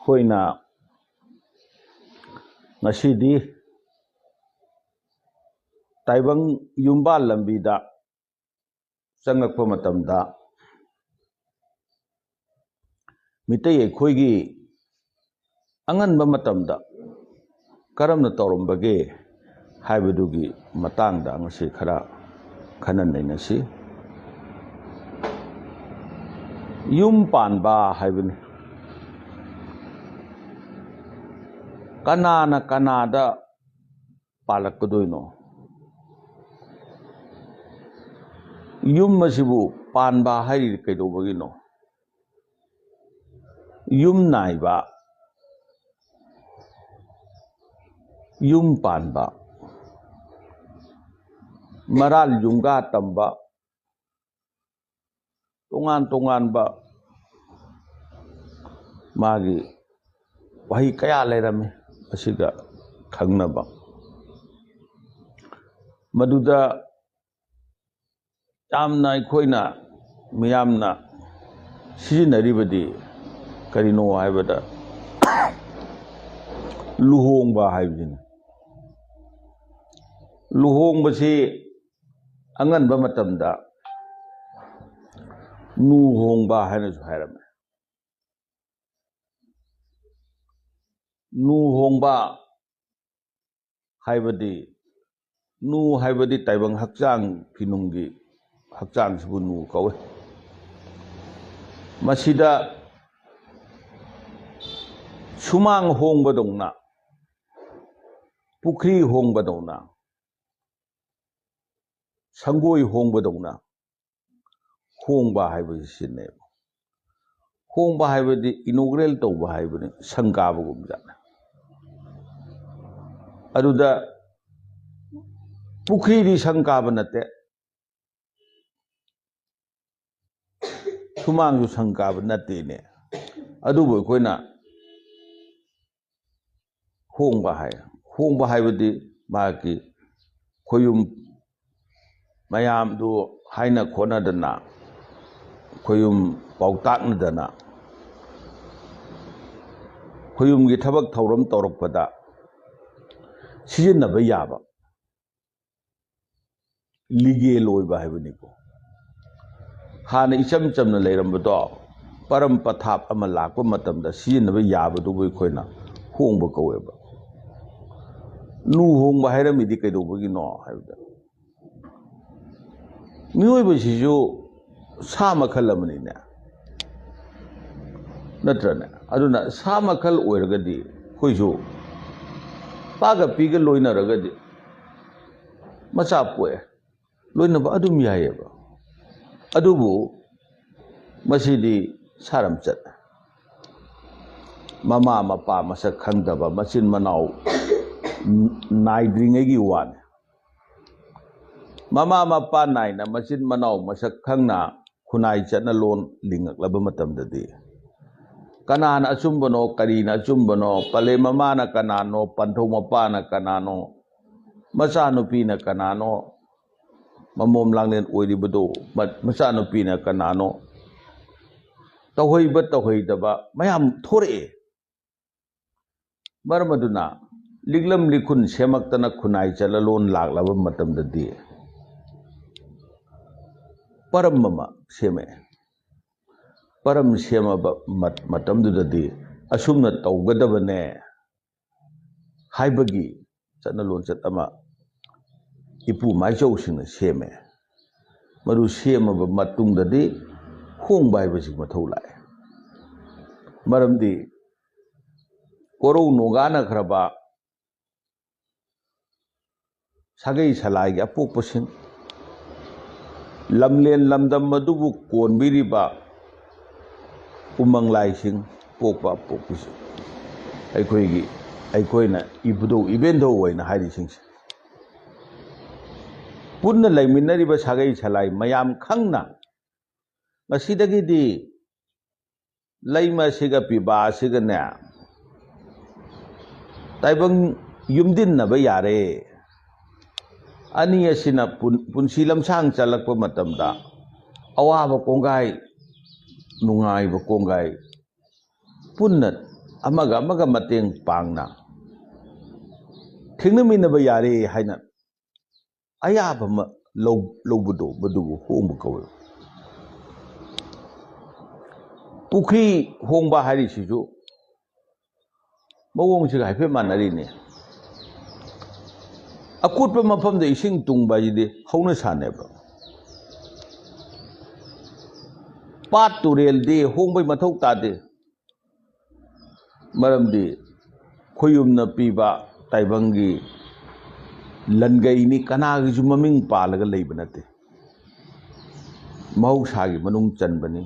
ꯑꯩꯈꯣꯏꯅ ꯉꯁꯤꯗꯤ ꯇꯥꯏꯕꯪ ꯌꯨꯝꯕꯥꯜ ꯂꯝꯕꯤꯗ ꯆꯪꯂꯛꯄ ꯃꯇꯝꯗ ꯃꯤꯇꯩ ꯑꯩꯈꯣꯏꯒꯤ ꯑꯉꯟꯕ ꯃꯇꯝꯗ ꯀꯔꯝꯅ ꯇꯧꯔꯝꯕꯒꯦ ꯍꯥꯏꯕꯗꯨꯒꯤ ꯃꯇꯥꯡꯗ ꯉꯁꯤ ꯈꯔ ꯈꯟꯅ ꯅꯩꯅꯁꯤ꯫ ꯌꯨꯝ ꯄꯥꯟꯕ ꯍꯥꯏꯕꯅꯤ ꯀꯅꯥꯅ ꯀꯅꯥꯗ ꯄꯥꯜꯂꯛꯀꯗꯣꯏꯅꯣ? ꯌꯨꯝ ꯑꯁꯤꯕꯨ ꯄꯥꯟꯕ ꯍꯥꯏꯔꯤꯗꯤ ꯀꯩꯗꯧꯕꯒꯤꯅꯣ? ꯌꯨꯝ ꯅꯥꯏꯕ, ꯌꯨꯝ ꯄꯥꯟꯕ, ꯃꯔꯥꯜ ꯌꯨꯝꯒꯥ ꯇꯝꯕ, ꯇꯣꯉꯥꯟ ꯇꯣꯉꯥꯟꯕ ꯃꯥꯒꯤ ꯋꯥꯍꯩ ꯀꯌꯥ ꯂꯩꯔꯝꯃꯤ ꯑꯁꯤꯒ ꯈꯪꯅꯕ ꯃꯗꯨꯗ ꯌꯥꯝꯅ ꯑꯩꯈꯣꯏꯅ ꯃꯤꯌꯥꯝꯅ ꯁꯤꯖꯤꯟꯅꯔꯤꯕꯗꯤ ꯀꯔꯤꯅꯣ ꯍꯥꯏꯕꯗ ꯂꯨꯍꯣꯡꯕ ꯍꯥꯏꯕꯁꯤꯅꯤ꯫ ꯂꯨꯍꯣꯡꯕꯁꯤ ꯑꯉꯟꯕ ꯃꯇꯝꯗ ꯅꯨ ꯍꯣꯡꯕ ꯍꯥꯏꯅꯁꯨ ꯍꯥꯏꯔꯝꯃꯦ꯫ ꯅꯨ ꯍꯣꯡꯕ ꯍꯥꯏꯕꯗꯤ ꯅꯨ ꯍꯥꯏꯕꯗꯤ ꯇꯥꯏꯕꯪ ꯍꯛꯆꯥꯡ ꯐꯤꯅꯨꯡꯒꯤ ꯍꯛꯆꯥꯡꯁꯤꯕꯨ ꯅꯨ ꯀꯧꯏ꯫ ꯃꯁꯤꯗ ꯁꯨꯃꯥꯡ ꯍꯣꯡꯕꯗꯧꯅ, ꯄꯨꯈ꯭ꯔꯤ ꯍꯣꯡꯕꯗꯧꯅ, ꯁꯪꯒꯣꯏ ꯍꯣꯡꯕꯗꯧꯅ ꯍꯣꯡꯕ ꯍꯥꯏꯕꯁꯤ ꯁꯤꯖꯤꯟꯅꯩ꯫ ꯍꯣꯡꯕ ꯍꯥꯏꯕꯗꯤ ꯏꯅꯣꯒ꯭ꯔꯦꯜ ꯇꯧꯕ ꯍꯥꯏꯕꯅꯤ, ꯁꯪ ꯀꯥꯕꯒꯨꯝꯖꯥꯠꯅꯤ꯫ ꯑꯗꯨꯗ ꯄꯨꯈ꯭ꯔꯤꯗꯤ ꯁꯪ ꯀꯥꯕ ꯅꯠꯇꯦ, ꯁꯨꯃꯥꯡꯁꯨ ꯁꯪ ꯀꯥꯕ ꯅꯠꯇꯦꯅꯦ, ꯑꯗꯨꯕꯨ ꯑꯩꯈꯣꯏꯅ ꯍꯣꯡꯕ ꯍꯥꯏ꯫ ꯍꯣꯡꯕ ꯍꯥꯏꯕꯗꯤ ꯃꯥꯒꯤ ꯈꯣꯌꯨꯝ ꯃꯌꯥꯝꯗꯨ ꯍꯥꯏꯅ ꯈꯣꯠꯅꯗꯅ, ꯈꯣꯌꯨꯝ ꯄꯥꯎꯇꯥꯛꯅꯗꯅ, ꯈꯣꯌꯨꯝꯒꯤ ꯊꯕꯛ ꯊꯧꯔꯝ ꯇꯧꯔꯛꯄꯗ ꯁꯤꯖꯤꯟꯅꯕ ꯌꯥꯕ ꯂꯤꯒꯦꯜ ꯑꯣꯏꯕ ꯍꯥꯏꯕꯅꯤꯀꯣ꯫ ꯍꯥꯟꯅ ꯏꯆꯝ ꯆꯝꯅ ꯂꯩꯔꯝꯕꯗꯣ ꯄꯔꯝ ꯄꯊꯥꯞ ꯑꯃ ꯂꯥꯛꯄ ꯃꯇꯝꯗ ꯁꯤꯖꯤꯟꯅꯕ ꯌꯥꯕꯗꯨꯕꯨ ꯑꯩꯈꯣꯏꯅ ꯍꯣꯡꯕ ꯀꯧꯋꯦꯕ꯫ ꯅꯨ ꯍꯣꯡꯕ ꯍꯥꯏꯔꯝꯃꯤꯗꯤ ꯀꯩꯗꯧꯕꯒꯤꯅꯣ ꯍꯥꯏꯕꯗ ꯃꯤꯑꯣꯏꯕꯁꯤꯁꯨ ꯁꯥ ꯃꯈꯜ ꯑꯃꯅꯤꯅꯦ, ꯅꯠꯇ꯭ꯔꯅꯦ? ꯑꯗꯨꯅ ꯁꯥ ꯃꯈꯜ ꯑꯣꯏꯔꯒꯗꯤ ꯑꯩꯈꯣꯏꯁꯨ ꯄꯥꯒ ꯄꯤꯒ ꯂꯣꯏꯅꯔꯒꯗꯤ ꯃꯆꯥ ꯄꯣꯛꯑꯦ, ꯂꯣꯏꯅꯕ ꯑꯗꯨꯝ ꯌꯥꯏꯑꯕ꯫ ꯑꯗꯨꯕꯨ ꯃꯁꯤꯗꯤ ꯁꯥꯔꯝꯆꯠ, ꯃꯃꯥ ꯃꯄꯥ ꯃꯁꯛ ꯈꯪꯗꯕ ꯃꯆꯤꯟ ꯃꯅꯥꯎ ꯅꯥꯏꯗ꯭ꯔꯤꯉꯩꯒꯤ ꯋꯥꯅꯤ꯫ ꯃꯃꯥ ꯃꯄꯥ ꯅꯥꯏꯅ ꯃꯆꯤꯟ ꯃꯅꯥꯎ ꯃꯁꯛ ꯈꯪꯅ ꯈꯨꯟꯅꯥꯏ ꯆꯠꯅꯂꯣꯟ ꯂꯤꯡꯉꯛꯂꯕ ꯃꯇꯝꯗꯗꯤ ꯀꯅꯥꯅ ꯑꯆꯨꯝꯕꯅꯣ, ꯀꯔꯤꯅ ꯑꯆꯨꯝꯕꯅꯣ, ꯄꯂꯦꯝ ꯃꯃꯥꯅ ꯀꯅꯥꯅꯣ, ꯄꯟꯊꯧ ꯃꯄꯥꯅ ꯀꯅꯥꯅꯣ, ꯃꯆꯥꯅꯨꯄꯤꯅ ꯀꯅꯥꯅꯣ, ꯃꯃꯣꯝ ꯂꯥꯡꯂꯦꯟ ꯑꯣꯏꯔꯤꯕꯗꯣ ꯃꯆꯥꯅꯨꯄꯤꯅ ꯀꯅꯥꯅꯣ, ꯇꯧꯍꯩꯕ ꯇꯧꯍꯩꯗꯕ ꯃꯌꯥꯝ ꯊꯣꯔꯛꯑꯦ꯫ ꯃꯔꯝ ꯑꯗꯨꯅ ꯂꯤꯛꯂꯝ ꯂꯤꯈꯨꯟ ꯁꯦꯝꯃꯛꯇꯅ ꯈꯨꯟꯅꯥꯏ ꯆꯠꯅꯂꯣꯟ ꯂꯥꯛꯂꯕ ꯃꯇꯝꯗꯗꯤ ꯄꯔꯝ ꯑꯃ ꯁꯦꯝꯃꯛꯑꯦ꯫ ꯄꯔꯝ ꯁꯦꯝꯃꯕ ꯃꯇꯝꯗꯨꯗꯗꯤ ꯑꯁꯨꯝꯅ ꯇꯧꯒꯗꯕꯅꯦ ꯍꯥꯏꯕꯒꯤ ꯆꯠꯅ ꯂꯣꯟꯆꯠ ꯑꯃ ꯏꯄꯨ ꯃꯥꯏꯆꯧꯁꯤꯡꯅ ꯁꯦꯝꯃꯦ꯫ ꯃꯗꯨ ꯁꯦꯝꯃꯕ ꯃꯇꯨꯡꯗꯗꯤ ꯍꯣꯡꯕ ꯍꯥꯏꯕꯁꯤ ꯃꯊꯧ ꯂꯥꯛꯑꯦ꯫ ꯃꯔꯝꯗꯤ ꯀꯣꯔꯧ ꯅꯣꯡꯒꯥꯟꯅꯈ꯭ꯔꯕ ꯁꯥꯒꯩ ꯁꯂꯥꯏꯒꯤ ꯑꯄꯣꯛꯄꯁꯤꯡ, ꯂꯝꯂꯦꯟ ꯂꯝꯗꯝ ꯑꯗꯨꯕꯨ ꯀꯣꯟꯕꯤꯔꯤꯕ ꯎꯃꯪ ꯂꯥꯏꯁꯤꯡ, ꯄꯣꯛꯄ ꯑꯄꯣꯛꯄꯁꯤꯡ, ꯑꯩꯈꯣꯏꯅ ꯏꯕꯨꯙꯧ ꯏꯕꯦꯟꯙꯧ ꯑꯣꯏꯅ ꯍꯥꯏꯔꯤꯁꯤꯡꯁꯦ, ꯄꯨꯟꯅ ꯂꯩꯃꯤꯟꯅꯔꯤꯕ ꯁꯥꯒꯩ ꯁꯂꯥꯏ ꯃꯌꯥꯝ ꯈꯪꯅ ꯉꯁꯤꯗꯒꯤꯗꯤ ꯂꯩꯃꯁꯤꯒ ꯄꯤꯕꯥ ꯑꯁꯤꯒꯅꯦ ꯇꯥꯏꯕꯪ ꯌꯨꯝꯗꯤꯟꯅꯕ ꯌꯥꯔꯦ, ꯑꯅꯤ ꯑꯁꯤꯅ ꯄꯨꯟꯁꯤ ꯂꯝꯁꯥꯡ ꯆꯠꯂꯛꯄ ꯃꯇꯝꯗ ꯑꯋꯥꯕ ꯀꯣꯡꯒꯥꯏ, ꯅꯨꯡꯉꯥꯏꯕ ꯀꯣꯡꯒꯥꯏ ꯄꯨꯟꯅ amaga mateng pangna thingnaminaba yare haina ayaba ma lobdo badubu hongbu kawe pukri hongba hari siju mawong siga haife manari ne akutpa mafamda ising tungba jide hauna saneba pat turel de hongbai mathau tade maramdi khoyumna piba taibangi langai ni kanagi ju maming palaga leiba nate mahusagi manung chanbani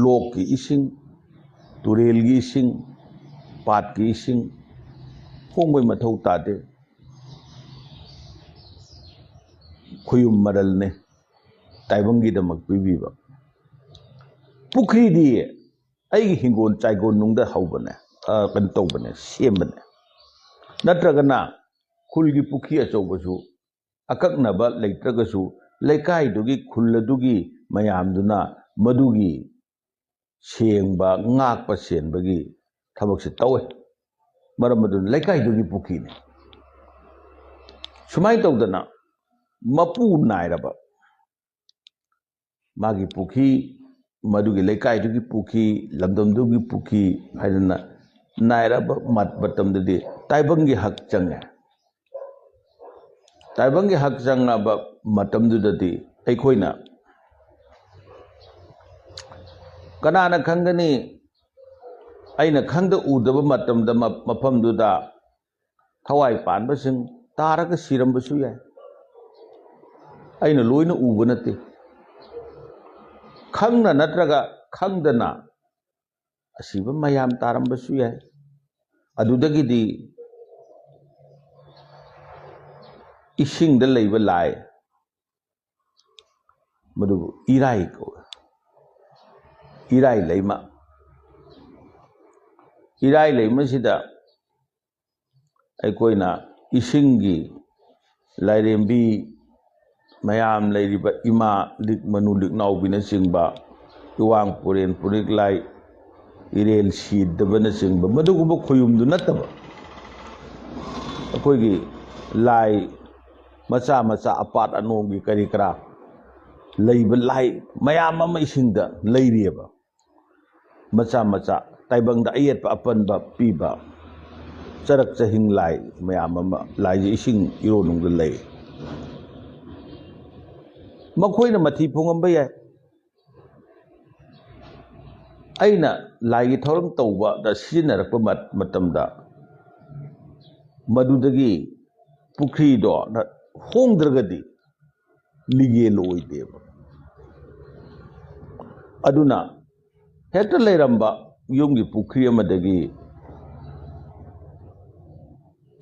lok ki ising turel gi ising pat ki ising hongbai mathau tade khoyum maral ne taibangi damak pibiba pukri di ai hingon chaigon nungda haubane kan tawbane sembane natragana khulgi pukhi achaubasu akaknaba leitragasu leikai dugi khulladugi mayamduna madugi sengba ngakpa senbagi thabakse tawe maramadun leikai dugi pukhi ne sumai tawdana mapu nairaba magi pukhi madugi leikai dugi pukhi lamdam dugi pukhi haidana nairaba mat batamdadi taibangi hak change taibangi hak changaba matamdudadi aikhoina kanana khangani aina khangda udaba matamda mafamduda thawai panbasing taraga sirambasu yai aina loina uba nate khangna natraga khangdana asiba mayam tarambasu yai adudagidi isingda leiba lai madu irai ko irai leima sida aikoina isingi lairembi mayam leiriba ima lik manu lik naubina singba iwang puren purik lai irel sidabana singba maduguba khoyumdu nataba akoigi lai macha macha apat anongi kari kara leiba lai mayam ama isingda leirieba macha macha taibangda ayetpa apanba piba charak chahing lai mayam ama lai ising ironungda lei makoina mathi phongamba yai aina laigi thoram tawba da sinarakpa matamda madudagi pukri do hongdragadi ligel oideba aduna hekta leiramba yumgi pukri amadagi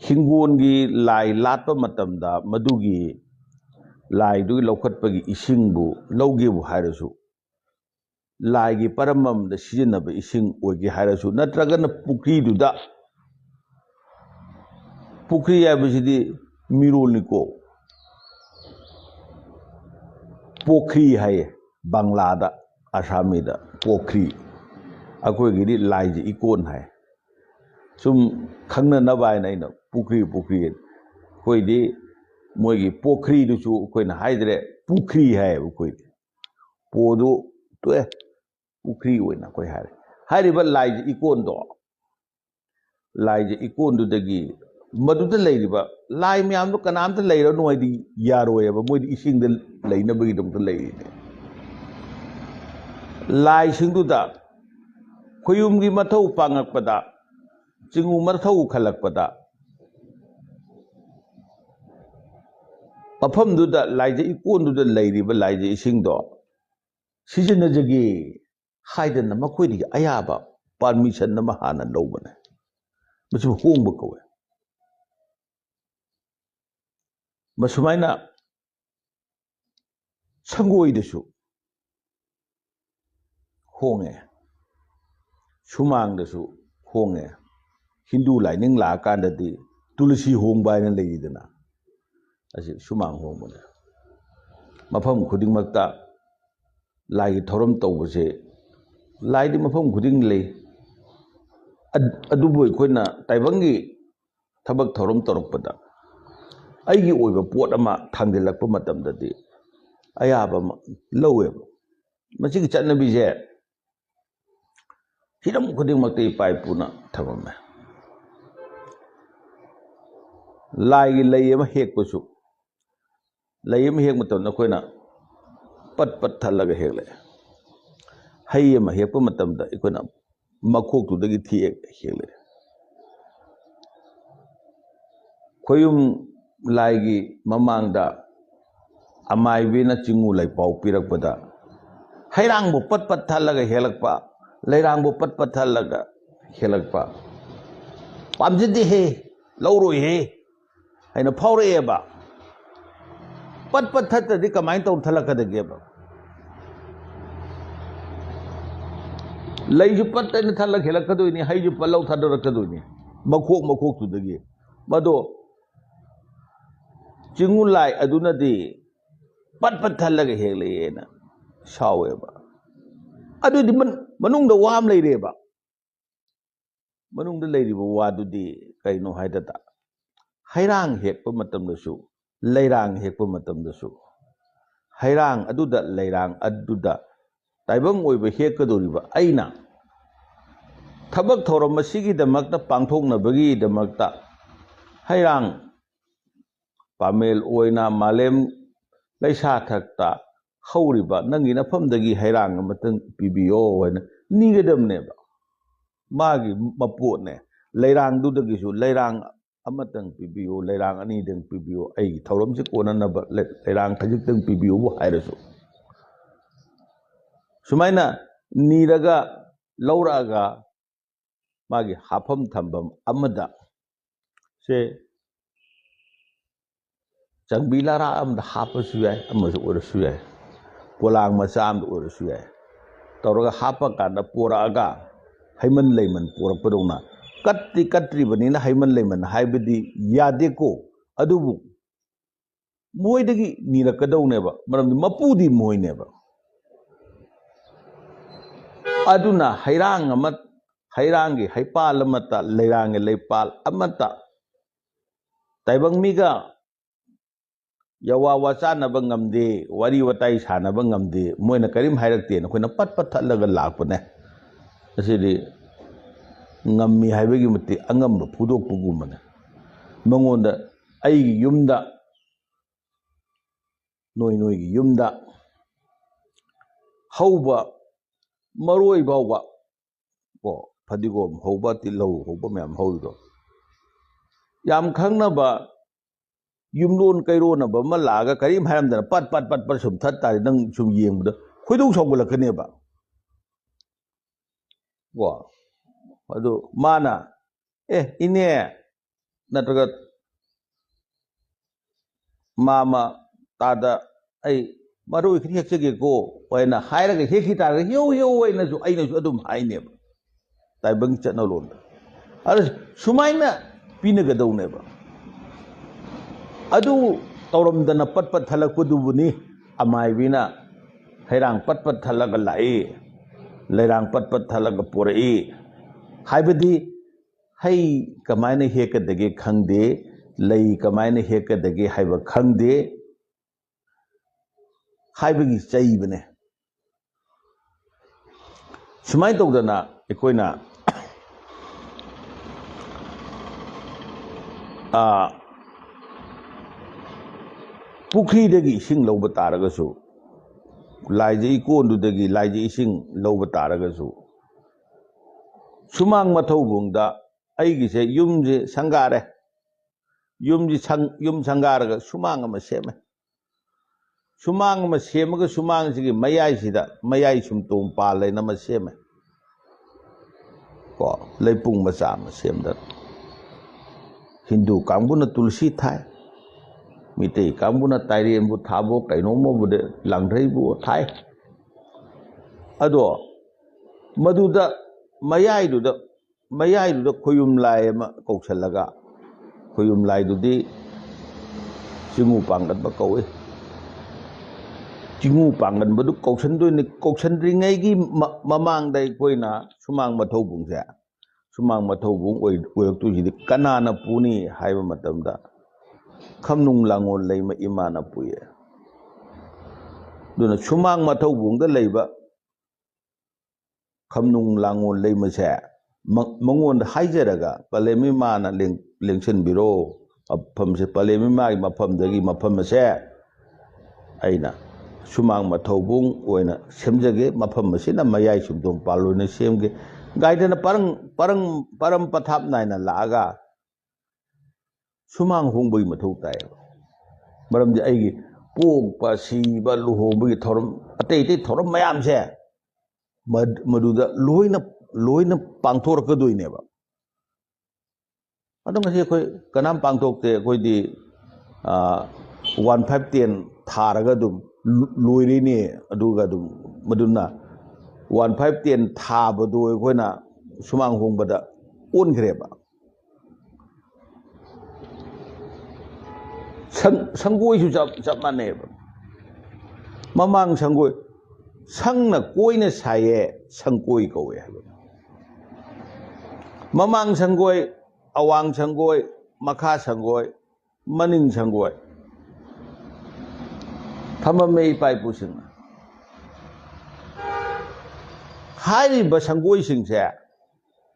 hingongi lai latpa matamda madugi lai du lokhatpagi isingbu lawgebu hairasu laigi paramam da sijanaba ising oigi hairasu natragana pukri duda pukri habisidi mirolniko pokri haye banglada asamida pokri akoigidi laiji ikon hai sum khangna nabaina ina pukri koidi moigi pokri dusu koina haidre pukri hai koidi podu to pukri oina koi hai hairiba laiji ikon do laiji ikon du dagi maduda leiriba lai myam do kanamta leiro noidi yaroyeba moidi isingda leinabagi domta leirine lai singduda khoyumgi mathau pangakpada chingu marthau khalakpada mafamduda laije ikonduda leiriba laije isingdo sijanajagi haidana makoidigi ayaba permission nama hana lobane masu hongba kawe masumaina sangoidasu honge sumangdasu honge hindu laining la kandadi tulsi hongba na leidana asi sumang hongmane mafam khuding makta lai thoram tawbase lai di mafam khuding lei ꯑꯗꯨꯕꯨ ꯑꯩꯈꯣꯏꯅ ꯇꯥꯏꯕꯪꯒꯤ ꯊꯕꯛ ꯊꯧꯔꯝ ꯇꯧꯔꯛꯄꯗ ꯑꯩꯒꯤ ꯑꯣꯏꯕ ꯄꯣꯠ ꯑꯃ ꯊꯥꯡꯖꯤꯜꯂꯛꯄ ꯃꯇꯝꯗꯗꯤ ꯑꯌꯥꯕ ꯑꯃ ꯂꯧꯋꯦꯕ ꯃꯁꯤꯒꯤ ꯆꯠꯅꯕꯤꯁꯦ ꯍꯤꯔꯝ ꯈꯨꯗꯤꯡꯃꯛꯇ ꯏꯄꯥ ꯏꯄꯨꯅ ꯊꯝꯃꯝꯃꯦ ꯂꯥꯏꯒꯤ ꯂꯩ ꯑꯃ ꯍꯦꯛꯄꯁꯨ ꯂꯩ ꯑꯃ ꯍꯦꯛ ꯃꯇꯝꯗ ꯑꯩꯈꯣꯏꯅ ꯄꯠ ꯄꯠ ꯊꯜꯂꯒ ꯍꯦꯛꯂꯛꯑꯦ ꯍꯩ ꯑꯃ ꯍꯦꯛꯄ ꯃꯇꯝꯗ ꯑꯩꯈꯣꯏꯅ ꯃꯈꯣꯛꯇꯨꯗꯒꯤ ꯍꯦꯛꯂꯛꯑꯦ ꯈꯣꯏꯌꯨꯝ ꯂꯥꯏꯒꯤ ꯃꯃꯥꯡꯗ ꯑꯃꯥꯏꯕꯤꯅ ꯆꯤꯡꯉꯨ ꯂꯩꯄꯥꯎ ꯄꯤꯔꯛꯄꯗ ꯍꯩꯔꯥꯡꯕꯨ ꯄꯠ ꯄꯠ ꯊꯜꯂꯒ ꯍꯦꯛꯂꯛꯄ ꯂꯩꯔꯥꯡꯕꯨ ꯄꯠ ꯄꯠ ꯊꯜꯂꯒ ꯍꯦꯛꯂꯛꯄ ꯄꯥꯝꯖꯗꯦꯍꯦ ꯂꯧꯔꯣꯏꯍꯦ ꯍꯥꯏꯅ ꯐꯥꯎꯔꯛꯑꯦꯕ ꯄꯠ ꯄꯠ ꯊꯠꯇ꯭ꯔꯗꯤ ꯀꯃꯥꯏꯅ ꯇꯧꯔ ꯊꯠꯂꯛꯀꯗꯒꯦꯕ ꯂꯩꯁꯨ ꯄꯠꯇꯅ ꯊꯠꯂꯒ ꯍꯦꯜꯂꯛꯀꯗꯣꯏꯅꯤ ꯍꯩꯁꯨ ꯄꯠꯂꯧ ꯊꯥꯗꯣꯔꯛꯀꯗꯣꯏꯅꯤ ꯃꯈꯣꯛꯇꯨꯗꯒꯤ ꯃꯗꯣ ꯆꯤꯡꯉꯨ ꯂꯥꯏ ꯑꯗꯨꯅꯗꯤ ꯄꯠ ꯄꯠ ꯊꯜꯂꯒ ꯍꯦꯛꯂꯛꯑꯦꯅ ꯁꯥꯎꯋꯦꯕ ꯑꯗꯨꯗꯤ ꯃꯅꯨꯡꯗ ꯋꯥ ꯑꯃ ꯂꯩꯔꯦꯕ ꯃꯅꯨꯡꯗ ꯂꯩꯔꯤꯕ ꯋꯥꯗꯨꯗꯤ ꯀꯩꯅꯣ ꯍꯥꯏꯗ ꯍꯩꯔꯥꯡ ꯍꯦꯛꯄ ꯃꯇꯝꯗꯁꯨ ꯂꯩꯔꯥꯡ ꯍꯦꯛꯄ ꯃꯇꯝꯗꯁꯨ ꯍꯩꯔꯥꯡ ꯑꯗꯨꯗ ꯂꯩꯔꯥꯡ ꯑꯗꯨꯗ ꯇꯥꯏꯕꯪ ꯑꯣꯏꯕ ꯍꯦꯛꯀꯗꯧꯔꯤꯕ ꯑꯩꯅ ꯊꯕꯛ ꯊꯧꯔꯝ ꯑꯁꯤꯒꯤꯗꯃꯛꯇ ꯄꯥꯡꯊꯣꯛꯅꯕꯒꯤꯗꯃꯛꯇ ꯍꯩꯔꯥꯡ ꯄꯥꯃꯦꯜ ꯑꯣꯏꯅ ꯃꯥꯂꯦꯝ ꯂꯩꯁꯥꯊꯛꯇ ꯍꯧꯔꯤꯕ ꯅꯪꯒꯤ ꯅꯐꯝꯗꯒꯤ ꯍꯩꯔꯥꯡ ꯑꯃꯇꯪ ꯄꯤꯕꯤꯌꯣ ꯍꯥꯏꯅ ꯅꯤꯒꯗꯕꯅꯦꯕ ꯃꯥꯒꯤ ꯃꯄꯣꯠꯅꯦ ꯂꯩꯔꯥꯡꯗꯨꯗꯒꯤꯁꯨ ꯂꯩꯔꯥꯡ ꯑꯃꯇꯪ ꯄꯤꯕꯤꯌꯨ ꯂꯩꯔꯥꯡ ꯑꯅꯤꯗꯪ ꯄꯤꯕꯤꯌꯨ ꯑꯩꯒꯤ ꯊꯧꯔꯝꯁꯤ ꯀꯣꯟꯅꯅꯕ ꯂꯩꯔꯥꯡ ꯈꯖꯤꯛꯇꯪ ꯄꯤꯕꯤꯌꯨꯕꯨ ꯍꯥꯏꯔꯁꯨ ꯁꯨꯃꯥꯏꯅ ꯅꯤꯔꯒ ꯂꯧꯔꯛꯑꯒ ꯃꯥꯒꯤ ꯍꯥꯞꯐꯝ ꯊꯝꯐꯝ ꯑꯃꯗ ꯁꯦ ꯆꯪꯕꯤ ꯂꯥꯔꯥ ꯑꯃꯗ ꯍꯥꯞꯄꯁꯨ ꯌꯥꯏ ꯑꯃꯁꯨ ꯑꯣꯏꯔꯁꯨ ꯌꯥꯏ ꯄꯣꯂꯥꯡ ꯃꯆꯥ ꯑꯃꯗ ꯑꯣꯏꯔꯁꯨ ꯌꯥꯏ ꯇꯧꯔꯒ ꯍꯥꯞꯄ ꯀꯥꯟꯗ ꯄꯣꯔꯛꯑꯒ ꯍꯩꯃꯟ ꯂꯩꯃꯟ ꯄꯣꯔꯛꯄꯗꯧꯅ ꯀꯠꯇ꯭ꯔꯤꯕꯅꯤꯅ ꯍꯩꯃꯟ ꯂꯩꯃꯟ ꯍꯥꯏꯕꯗꯤ ꯌꯥꯗꯦꯀꯣ ꯑꯗꯨꯕꯨ ꯃꯣꯏꯗꯒꯤ ꯅꯤꯔꯛꯀꯗꯧꯅꯦꯕ ꯃꯔꯝꯗꯤ ꯃꯄꯨꯗꯤ ꯃꯣꯏꯅꯦꯕ ꯑꯗꯨꯅ ꯍꯩꯔꯥꯡꯒꯤ ꯍꯩꯄꯥꯜ ꯑꯃꯠꯇ ꯂꯩꯔꯥꯡꯒꯤ ꯂꯩꯄꯥꯜ ꯑꯃꯠꯇ ꯇꯥꯏꯕꯪ ꯃꯤꯒ ꯌꯋꯥ ꯋꯥꯆꯥꯅꯕ ꯉꯝꯗꯦ ꯋꯥꯔꯤ ꯋꯥꯇꯥꯏ ꯁꯥꯟꯅꯕ ꯉꯝꯗꯦ ꯃꯣꯏꯅ ꯀꯔꯤꯝ ꯍꯥꯏꯔꯛꯇꯦꯅ ꯑꯩꯈꯣꯏꯅ ꯄꯠ ꯄꯠ ꯊꯠꯂꯒ ꯂꯥꯛꯄꯅꯦ ꯑꯁꯤꯗꯤ ꯉꯝꯃꯤ ꯍꯥꯏꯕꯒꯤ ꯃꯇꯤꯛ ꯑꯉꯝꯕ ꯐꯨꯗꯣꯛꯄꯒꯨꯝꯕꯅꯦ ꯃꯉꯣꯟꯗ ꯑꯩꯒꯤ ꯌꯨꯝꯗ ꯅꯣꯏꯒꯤ ꯌꯨꯝꯗ ꯍꯧꯕ ꯃꯔꯣꯏ ꯐꯥꯎꯕ ꯀꯣ ꯐꯗꯤꯒꯣꯝ ꯍꯧꯕ ꯇꯤꯜꯍꯧ ꯍꯧꯕ ꯃꯌꯥꯝ ꯍꯧꯔꯤꯗꯣ ꯌꯥꯝ ꯈꯪꯅꯕ ꯌꯨꯝꯂꯣꯟ ꯀꯩꯔꯣꯟꯅꯕ ꯑꯃ ꯂꯥꯛꯑꯒ ꯀꯔꯤꯝ ꯍꯥꯏꯔꯝꯗꯅ ꯄꯠ ꯄꯠ ꯁꯨꯝ ꯊꯠ ꯇꯥꯔꯦ ꯅꯪ ꯁꯨꯝ ꯌꯦꯡꯕꯗ ꯈꯣꯏꯗꯧ ꯁꯥꯎꯒꯠꯂꯛꯀꯅꯦꯕ ꯀꯣ ꯑꯗꯨ ꯃꯥꯅ ꯏꯅꯦ ꯅꯠꯇ꯭ꯔꯒ ꯃꯥꯃ ꯇꯥꯗ ꯑꯩ ꯃꯔꯣꯏ ꯈꯤꯇꯪ ꯍꯦꯛꯆꯒꯦꯀꯣ ꯍꯥꯏꯅ ꯍꯥꯏꯔꯒ ꯍꯦꯛꯈꯤ ꯇꯥꯔꯒ ꯍꯦꯎ ꯑꯩꯅꯁꯨ ꯑꯗꯨꯝ ꯍꯥꯏꯅꯦꯕ ꯇꯥꯏꯕꯪ ꯆꯠꯅꯂꯣꯟꯗ ꯑꯗꯨ ꯁꯨꯃꯥꯏꯅ ꯄꯤꯅꯒꯗꯧꯅꯦꯕ ꯑꯗꯨ ꯇꯧꯔꯝꯗꯅ ꯄꯠ ꯄꯠ ꯊꯜꯂꯛꯄꯗꯨꯕꯨꯅꯤ ꯑꯃꯥꯏꯕꯤꯅ ꯍꯩꯔꯥꯡ ꯄꯠ ꯄꯠ ꯊꯜꯂꯒ ꯂꯥꯛꯏ ꯂꯩꯔꯥꯡ ꯄꯠ ꯄꯠ ꯊꯜꯂꯒ ꯄꯣꯔꯛꯏ ꯍꯥꯏꯕꯗꯤ ꯍꯩ ꯀꯃꯥꯏꯅ ꯍꯦꯛꯀꯗꯒꯦ ꯈꯪꯗꯦ ꯂꯩ ꯀꯃꯥꯏꯅ ꯍꯦꯛꯀꯗꯒꯦ ꯍꯥꯏꯕ ꯈꯪꯗꯦ ꯍꯥꯏꯕꯒꯤ ꯆꯩꯕꯅꯦ ꯁꯨꯃꯥꯏꯅ ꯇꯧꯗꯅ ꯑꯩꯈꯣꯏꯅ ꯄꯨꯈ꯭ꯔꯤꯗꯒꯤ ꯏꯁꯤꯡ ꯂꯧꯕ ꯇꯥꯔꯒꯁꯨ ꯂꯥꯏꯖ ꯏꯀꯣꯟꯗꯨꯗꯒꯤ ꯂꯥꯏꯖ ꯏꯁꯤꯡ ꯂꯧꯕ ꯇꯥꯔꯒꯁꯨ ꯁꯨꯃꯥꯡ ꯃꯊꯧꯕꯨꯡꯗ ꯑꯩꯒꯤꯁꯦ ꯌꯨꯝꯁꯦ ꯁꯪꯒꯥꯔꯦ ꯌꯨꯝ ꯁꯪꯒꯥꯔꯒ ꯁꯨꯃꯥꯡ ꯑꯃ ꯁꯦꯝꯃꯦ ꯁꯨꯃꯥꯡ ꯑꯃ ꯁꯦꯝꯃꯒ ꯁꯨꯃꯥꯡꯁꯤꯒꯤ ꯃꯌꯥꯏꯁꯤꯗ ꯃꯌꯥꯏ ꯁꯨꯝꯇꯣꯡ ꯄꯥꯜꯂꯦꯅ ꯑꯃ ꯁꯦꯝꯃꯦ ꯀꯣ ꯂꯩꯄꯨꯡ ꯃꯆꯥ ꯑꯃ ꯁꯦꯝꯗꯅ ꯍꯤꯟꯗꯨ ꯀꯥꯡꯕꯨꯅ ꯇꯨꯜꯁꯤ ꯊꯥꯏ ꯃꯤꯇꯩ ꯀꯥꯡꯕꯨꯅ ꯇꯥꯏꯔꯦꯟꯕꯨ ꯊꯥꯕꯣ ꯀꯩꯅꯣꯝꯃꯕꯨꯗꯤ ꯂꯥꯡꯙꯩꯕꯨ ꯊꯥꯏ ꯑꯗꯣ ꯃꯗꯨꯗ ꯃꯌꯥꯏꯗꯨꯗ ꯈꯣꯏꯌꯨꯝ ꯂꯥꯏ ꯑꯃ ꯀꯧꯁꯜꯂꯒ ꯈꯣꯏꯌꯨꯝ ꯂꯥꯏꯗꯨꯗꯤ ꯆꯤꯡꯉꯨ ꯄꯥꯡꯒꯟꯕ ꯀꯧꯏ ꯆꯤꯡꯉꯨ ꯄꯥꯡꯒꯟꯕꯗꯨ ꯀꯧꯁꯟꯗꯣꯏꯅꯤ ꯀꯧꯁꯟꯗ꯭ꯔꯤꯉꯩꯒꯤ ꯃꯃꯥꯡꯗ ꯑꯩꯈꯣꯏꯅ ꯁꯨꯃꯥꯡ ꯃꯊꯧꯕꯨꯡꯁꯦ sumang mathaubung oiraktuisidi kanana puni haiba matamda khamnung langol leima imana puye duna sumang mathaubungda leiba khamnung langol leima se mangon haijaraga palemi mana lengchen biro mafamse palemi magi mafamdagi mafam se aina sumang mathaubung oina semjage mafam masina mayai sumdong palona semge gaidana parang pathap naina laaga sumang hongbagi mathau tai maramdi aigi pokpa siba luhongbagi thoram atei thoram mayam se maduda loina pangthorakkadoineba ado ngasi khoi kanam pangthokte khoi di 1510 tharaga dum loirine aduga dum maduna 1510 thabado khoina sumang hongbada ongreba sanggoi su chap maneba mamang sanggoi sangna koina saye sangkoi kawe mamang sanggoi awang sanggoi makha sanggoi maning sanggoi thamame pai pusing hairiba sanggoi singse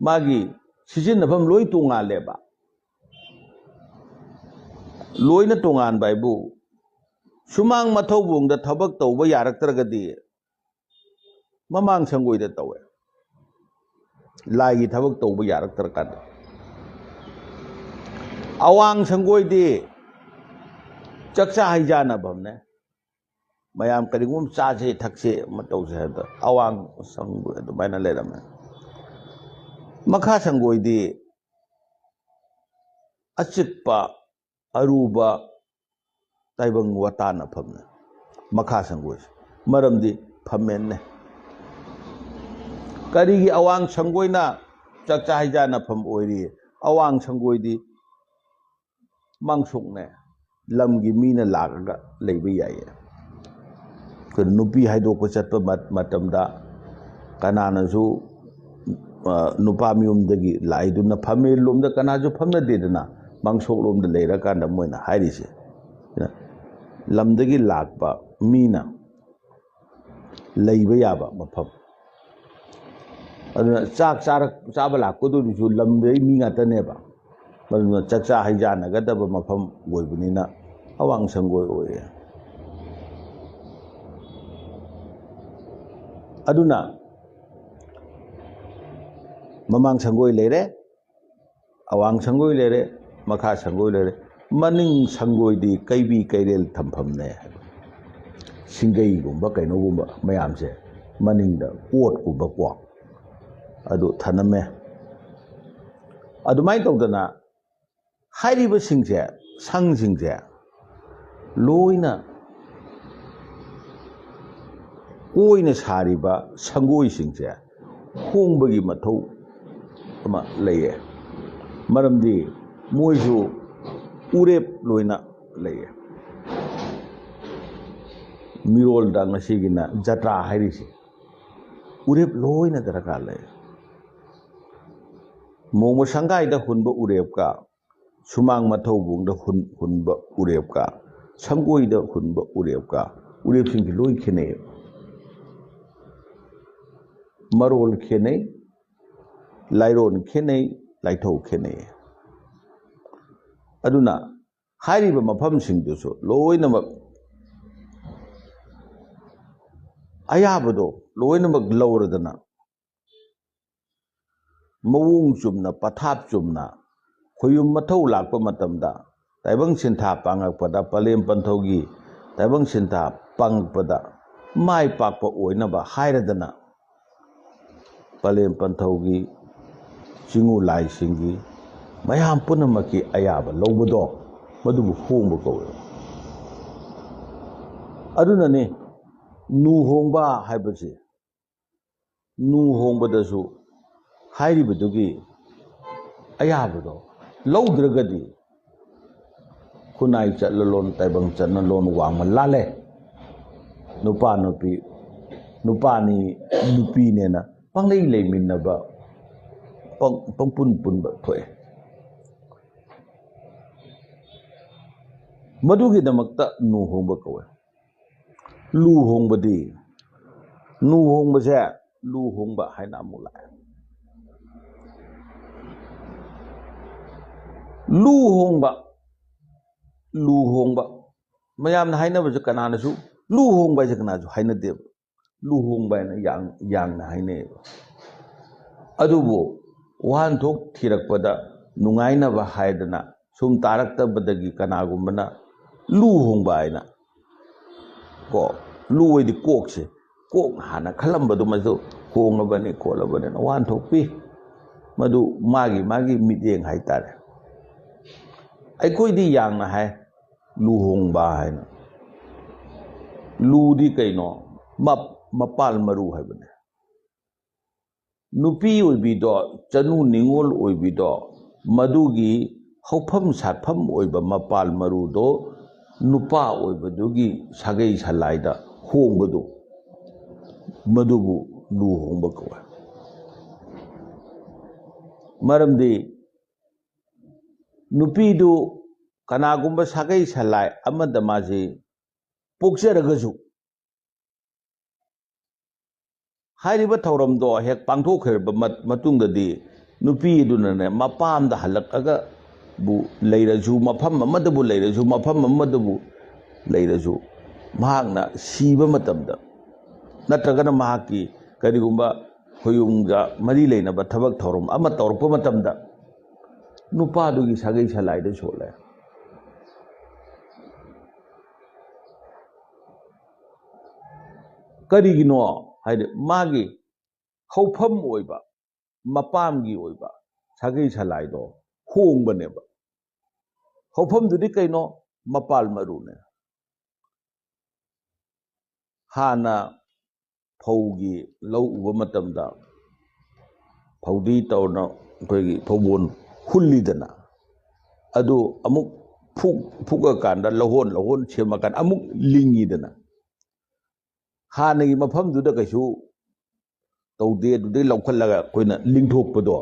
magi sijinnafam loi tongaleba loina tongan baibu sumang mathaubungda thabak tauba yaraktaragadi mamang sangoida tawe lai thabak tauba yaraktarkad awang sangoidi chakcha haijana bamne mayam karingum chaje thakse matause hada awang sangoi adumaina lerame makha sangoidi achikpa aruba taibang watana phamne makha sangoi maramdi phamenne karigi awang sangoina chakcha haijana pham oiri awang sangoidi mangsukne lamgi mina lagaga leiba yaye kun nupi haidokpa chatpa matamda kananasu nupa miyumdagi laiduna phame lomda kanasu phamna dedana mangsok lomda leira kanda moina hairise lamdagi lakpa mina leiba yaba mafam aduna chak chaba lakkodusu lamdai mi ngataneba maduna chakcha haijana gadaba mafam oibunina awang sangoi oye aduna mamang sangoi lere awang sangoi lere makha sangoi lere maning sangoi di kaibi kairel thamphamne singai gumba kaino gumba mayamse maningda kot gumba kwa adu thaname adumai tawdana hairiba singse sangsingse loina koina sariba sangoi singse hongbagi mathau ama leye maramdi moisu urep loina leye mirol da ngasigina jatra hairisi urep loina daraka leye momo sangai da hunba urep ka sumang mathaubung da hunba urep ka sangoi da hunba urep ka urep sing loi khene marol khene lairon khene laithau khene aduna hairiba mafam singdusu loinamak ayabado loinamak lauradana mawung chumna pathap chumna khoyum mathau lakpa matamda taibang sintha pangakpada palem panthogi taibang sintha pangakpada mai pakpa oinaba hairadana palem panthogi chingu lai singi mayam punamaki ayaba lobado madubu hongba kawe aduna ne nu hongba haibase nu hongba dasu hairibadugi ayabado lawdragadi kunai chatlalon taibang chatlalon wangma lale nupa nupi nupani nupi nena panglei leiminaba pangpun punba thoe madugi damakta nu hongba kawe lu hongba di nu hongba se lu hongba haina amula lu hongba mayam na haina ba kana na su lu hongba je kana su haina de lu hongba na yang na haine adubo wan thok thirakpada nungaina ba haidana sum tarakta badagi kana gumbana lu hongba aina ko lu wedi kokse kok hana khalamba du mazu hongabani kolabani wan thok pi madu magi midyeng haitare ai koi di yang na hai lu hongba haina lu di kaino mapal maru haibane nupi oibido chanu ningol oibido madugi haupham satham oiba mapal maru do nupa oibadugi sagai salaida hongbadu madubu lu hongba kawa maramdi nupi du kanagumba sagai salai amada maji pokseragasu hairiba thauramdo hek pangthokherba matungdadi nupi dunane mapamda halakaga bu leirasu mafam amadabu leirasu mafam amadabu leirasu mahakna siba matamda natragana mahaki karigumba hoyungga mari leinaba thabak thauram ama tawrpa matamda nupa dugi sagai salaida sole karigino haide magi haupham oiba mapamgi oiba sagai salaido hongbaneba haupham dudi kaino mapal marune hana phaugi lau uba matamda phaudi tawna koigi phobon hullidana adu amuk fuga kanda lahon chemakan amuk lingidana hanagi mafam duda kaisu tawde dudai laukhallaga koina lingthokpado